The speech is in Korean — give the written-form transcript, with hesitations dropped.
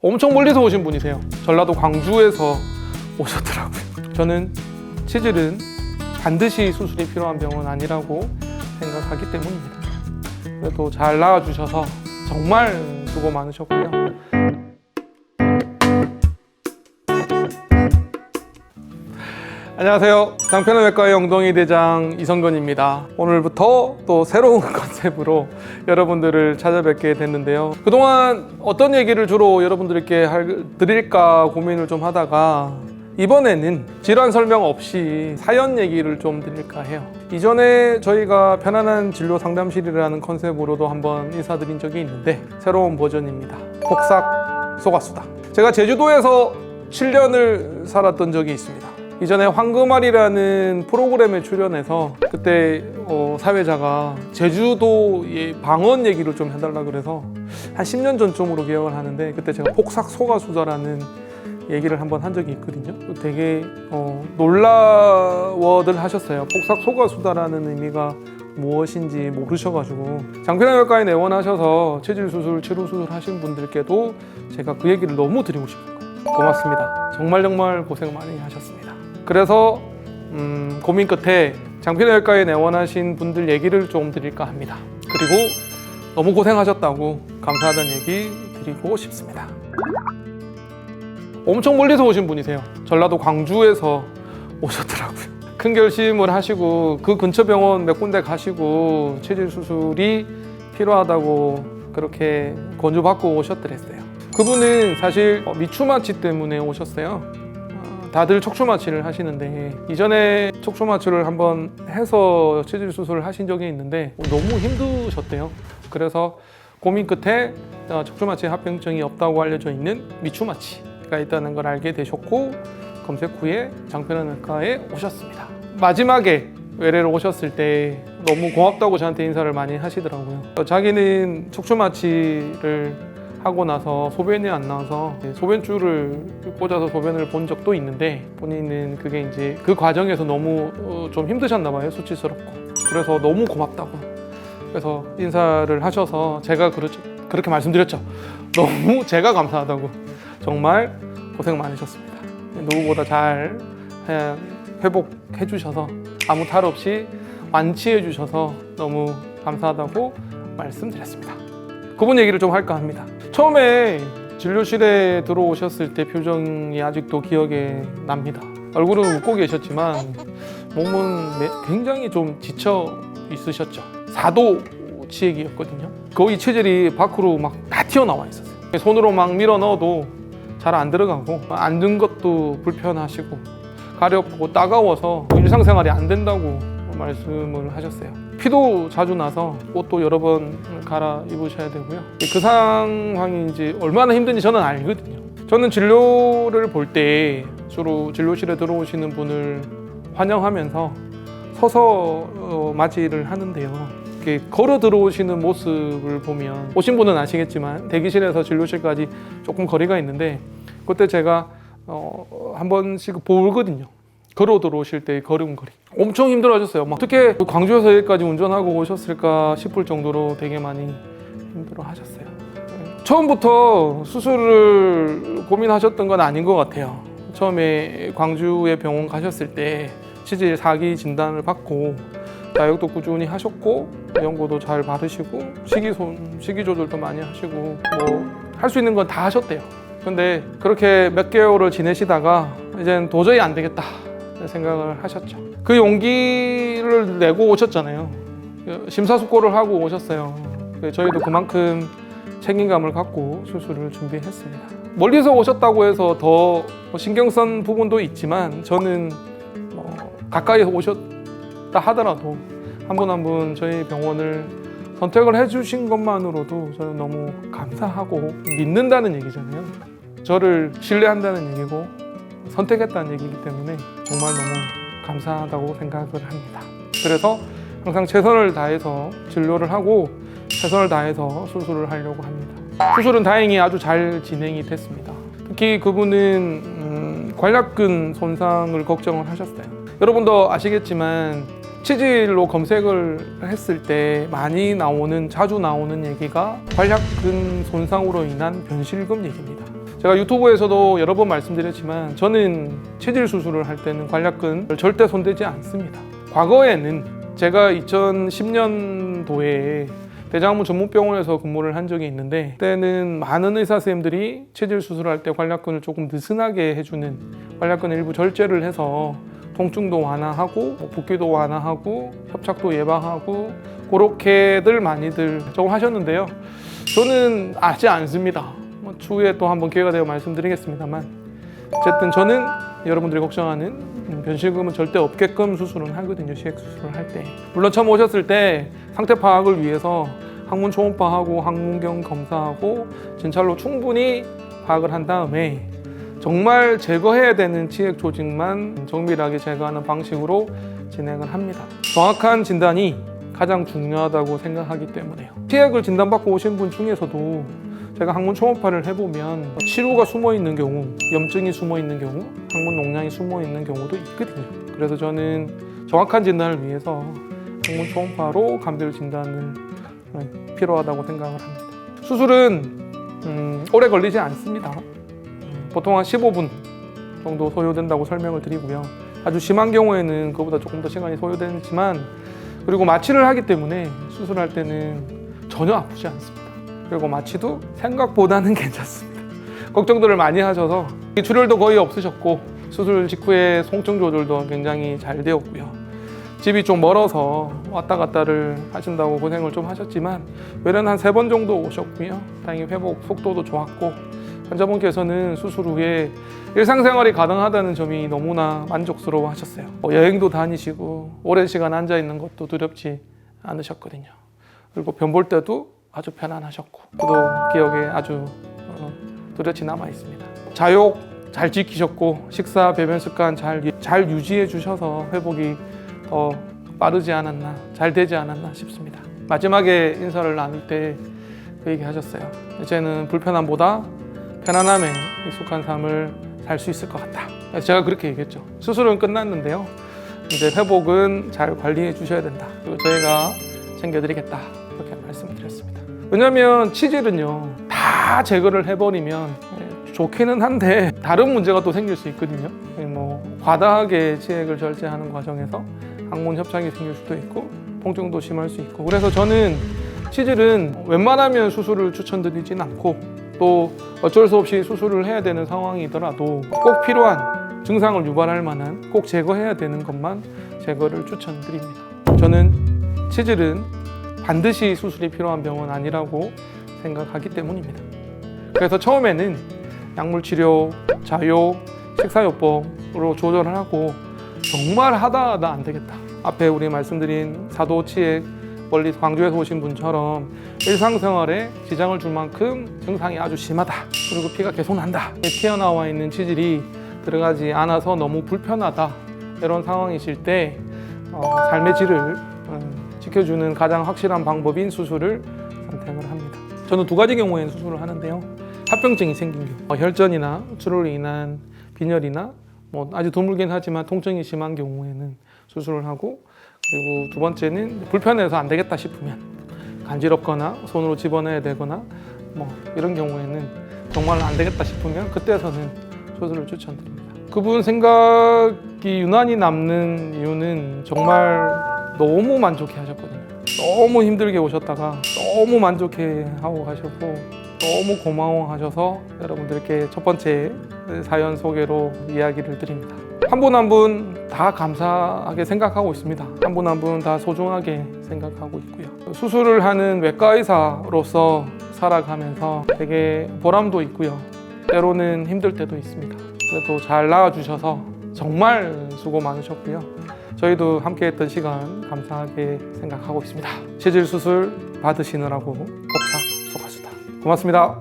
엄청 멀리서 오신 분이세요. 전라도 광주에서 오셨더라고요. 저는 치질은 반드시 수술이 필요한 병은 아니라고 생각하기 때문입니다. 그래도 잘 나와주셔서 정말 수고 많으셨고요. 안녕하세요. 장편외과의 엉덩이 대장 이성근입니다. 오늘부터 또 새로운 컨셉으로 여러분들을 찾아뵙게 됐는데요. 그동안 어떤 얘기를 주로 여러분들께 드릴까 고민을 좀 하다가 이번에는 질환 설명 없이 사연 얘기를 좀 드릴까 해요. 이전에 저희가 편안한 진료 상담실이라는 컨셉으로도 한번 인사드린 적이 있는데 새로운 버전입니다. 폭삭 소가수다. 제가 제주도에서 7년을 살았던 적이 있습니다. 이전에 황금알이라는 프로그램에 출연해서 그때 사회자가 제주도의 방언 얘기를 좀 해달라 그래서 한 10년 전쯤으로 기억을 하는데 그때 제가 폭삭 소가수다라는 얘기를 한번 한 적이 있거든요. 되게 놀라워들 하셨어요. 폭삭 소가수다라는 의미가 무엇인지 모르셔가지고 장편외과에 내원하셔서 체질 수술, 치료 수술 하신 분들께도 제가 그 얘기를 너무 드리고 싶은 거예요. 고맙습니다. 정말 고생 많이 하셨습니다. 그래서 고민 끝에 장편외과에 내원하신 분들 얘기를 좀 드릴까 합니다. 그리고 너무 고생하셨다고 감사하다는 얘기 드리고 싶습니다. 엄청 멀리서 오신 분이세요. 전라도 광주에서 오셨더라고요. 큰 결심을 하시고 그 근처 병원 몇 군데 가시고 체질 수술이 필요하다고 그렇게 권유받고 오셨더랬어요. 그분은 사실 미추마취 때문에 오셨어요. 다들 척추마취를 하시는데 이전에 척추마취를 한번 해서 체질 수술을 하신 적이 있는데 너무 힘드셨대요. 그래서 고민 끝에 척추마취 합병증이 없다고 알려져 있는 미추마취가 있다는 걸 알게 되셨고 검색 후에 장편외과에 오셨습니다. 마지막에 외래로 오셨을 때 너무 고맙다고 저한테 인사를 많이 하시더라고요. 자기는 척추마취를 하고 나서 소변이 안 나와서 소변줄을 꽂아서 소변을 본 적도 있는데 본인은 그게 이제 그 과정에서 너무 좀 힘드셨나 봐요. 수치스럽고. 그래서 너무 고맙다고. 그래서 인사를 하셔서 제가 그렇게 말씀드렸죠. 너무 제가 감사하다고. 정말 고생 많으셨습니다. 누구보다 잘 회복해 주셔서 아무 탈 없이 완치해 주셔서 너무 감사하다고 말씀드렸습니다. 그분 얘기를 좀 할까 합니다. 처음에 진료실에 들어오셨을 때 표정이 아직도 기억에 납니다. 얼굴은 웃고 계셨지만 몸은 굉장히 좀 지쳐 있으셨죠. 4도 치액이었거든요. 거의 체질이 밖으로 막 다 튀어나와 있었어요. 손으로 막 밀어 넣어도 잘 안 들어가고 앉는 것도 불편하시고 가렵고 따가워서 일상생활이 안 된다고 말씀을 하셨어요. 피도 자주 나서 옷도 여러 번 갈아입으셔야 되고요. 그 상황이 이제 얼마나 힘든지 저는 알거든요. 저는 진료를 볼 때 주로 진료실에 들어오시는 분을 환영하면서 서서 맞이를 하는데요. 이렇게 걸어 들어오시는 모습을 보면 오신 분은 아시겠지만 대기실에서 진료실까지 조금 거리가 있는데 그때 제가 한 번씩 보거든요. 걸어 들어오실 때의 걸음걸이 엄청 힘들어 하셨어요. 막 어떻게 광주에서 여기까지 운전하고 오셨을까 싶을 정도로 되게 많이 힘들어 하셨어요. 처음부터 수술을 고민하셨던 건 아닌 것 같아요. 처음에 광주에 병원 가셨을 때 치질 4기 진단을 받고 다이어트도 꾸준히 하셨고 연고도 잘 바르시고 식이 조절도 많이 하시고 뭐 할 수 있는 건 다 하셨대요. 근데 그렇게 몇 개월을 지내시다가 이젠 도저히 안 되겠다 생각을 하셨죠. 그 용기를 내고 오셨잖아요. 심사숙고를 하고 오셨어요. 저희도 그만큼 책임감을 갖고 수술을 준비했습니다. 멀리서 오셨다고 해서 더 신경 쓴 부분도 있지만 저는 가까이서 오셨다 하더라도 한 분 한 분 저희 병원을 선택을 해주신 것만으로도 저는 너무 감사하고 믿는다는 얘기잖아요. 저를 신뢰한다는 얘기고 선택했다는 얘기이기 때문에 정말 너무 감사하다고 생각을 합니다. 그래서 항상 최선을 다해서 진료를 하고 최선을 다해서 수술을 하려고 합니다. 수술은 다행히 아주 잘 진행이 됐습니다. 특히 그분은 관략근 손상을 걱정을 하셨어요. 여러분도 아시겠지만 치질로 검색을 했을 때 자주 나오는 얘기가 관략근 손상으로 인한 변실금 얘기입니다. 제가 유튜브에서도 여러 번 말씀드렸지만 저는 체질 수술을 할 때는 관략근을 절대 손대지 않습니다. 과거에는 제가 2010년도에 대장암 전문병원에서 근무를 한 적이 있는데 그때는 많은 의사 선생님들이 체질 수술할 때 관략근을 조금 느슨하게 해주는 관략근 일부 절제를 해서 통증도 완화하고 붓기도 완화하고 협착도 예방하고 그렇게들 많이들 조금 하셨는데요. 저는 하지 않습니다. 추후에 또 한번 기회가 되어 말씀드리겠습니다만 어쨌든 저는 여러분들이 걱정하는 변실금은 절대 없게끔 수술은 하거든요. 시액 수술을 할 때. 물론 처음 오셨을 때 상태 파악을 위해서 항문 초음파하고 항문경 검사하고 진찰로 충분히 파악을 한 다음에 정말 제거해야 되는 치액 조직만 정밀하게 제거하는 방식으로 진행을 합니다. 정확한 진단이 가장 중요하다고 생각하기 때문에요. 치액을 진단받고 오신 분 중에서도 제가 항문 초음파를 해보면 치루가 숨어있는 경우, 염증이 숨어있는 경우, 항문 농양이 숨어있는 경우도 있거든요. 그래서 저는 정확한 진단을 위해서 항문 초음파로 감별 진단을 필요하다고 생각을 합니다. 수술은 오래 걸리지 않습니다. 보통 한 15분 정도 소요된다고 설명을 드리고요. 아주 심한 경우에는 그보다 조금 더 시간이 소요되지만 그리고 마취를 하기 때문에 수술할 때는 전혀 아프지 않습니다. 그리고 마취도 생각보다는 괜찮습니다. 걱정들을 많이 하셔서 출혈도 거의 없으셨고 수술 직후에 통증 조절도 굉장히 잘 되었고요. 집이 좀 멀어서 왔다 갔다를 하신다고 고생을 좀 하셨지만 외래는 한 3번 정도 오셨고요. 다행히 회복 속도도 좋았고 환자분께서는 수술 후에 일상생활이 가능하다는 점이 너무나 만족스러워 하셨어요. 여행도 다니시고 오랜 시간 앉아있는 것도 두렵지 않으셨거든요. 그리고 변 볼 때도 아주 편안하셨고 저도 기억에 아주 뚜렷이 남아있습니다. 자욕 잘 지키셨고 식사, 배변 습관 잘 유지해 주셔서 회복이 더 빠르지 않았나, 잘 되지 않았나 싶습니다. 마지막에 인사를 나눌 때 그 얘기 하셨어요. 이제는 불편함보다 편안함에 익숙한 삶을 살 수 있을 것 같다. 제가 그렇게 얘기했죠. 수술은 끝났는데요. 이제 회복은 잘 관리해 주셔야 된다. 그리고 저희가 챙겨드리겠다. 그렇게 말씀드렸습니다. 왜냐하면 치질은요, 다 제거를 해버리면 좋기는 한데 다른 문제가 또 생길 수 있거든요. 뭐 과다하게 치액을 절제하는 과정에서 항문 협착이 생길 수도 있고 통증도 심할 수 있고 그래서 저는 치질은 웬만하면 수술을 추천드리진 않고 또 어쩔 수 없이 수술을 해야 되는 상황이더라도 꼭 필요한 증상을 유발할 만한 꼭 제거해야 되는 것만 제거를 추천드립니다. 저는 치질은 반드시 수술이 필요한 병은 아니라고 생각하기 때문입니다. 그래서 처음에는 약물치료, 자요, 식사요법으로 조절을 하고 정말 하다 안 되겠다. 앞에 우리 말씀드린 사도치액 멀리 광주에서 오신 분처럼 일상생활에 지장을 줄 만큼 증상이 아주 심하다. 그리고 피가 계속 난다. 튀어나와 있는 치질이 들어가지 않아서 너무 불편하다. 이런 상황이실 때 삶의 질을 지켜주는 가장 확실한 방법인 수술을 선택을 합니다. 저는 2가지 경우에는 수술을 하는데요. 합병증이 생긴 경우, 혈전이나 출혈로 인한 빈혈이나 아주 드물긴 하지만 통증이 심한 경우에는 수술을 하고 그리고 2번째는 불편해서 안 되겠다 싶으면 간지럽거나 손으로 집어내야 되거나 이런 경우에는 정말 안 되겠다 싶으면 그때서는 수술을 추천드립니다. 그분 생각이 유난히 남는 이유는 정말 너무 만족해 하셨거든요. 너무 힘들게 오셨다가 너무 만족해 하고 가셨고 너무 고마워하셔서 여러분들께 첫 번째 사연 소개로 이야기를 드립니다. 한 분 한 분 다 감사하게 생각하고 있습니다. 한 분 한 분 다 소중하게 생각하고 있고요. 수술을 하는 외과 의사로서 살아가면서 되게 보람도 있고요. 때로는 힘들 때도 있습니다. 그래도 잘 나와주셔서 정말 수고 많으셨고요. 저희도 함께했던 시간 감사하게 생각하고 있습니다. 체질 수술 받으시느라고 복사 소가수다. 고맙습니다.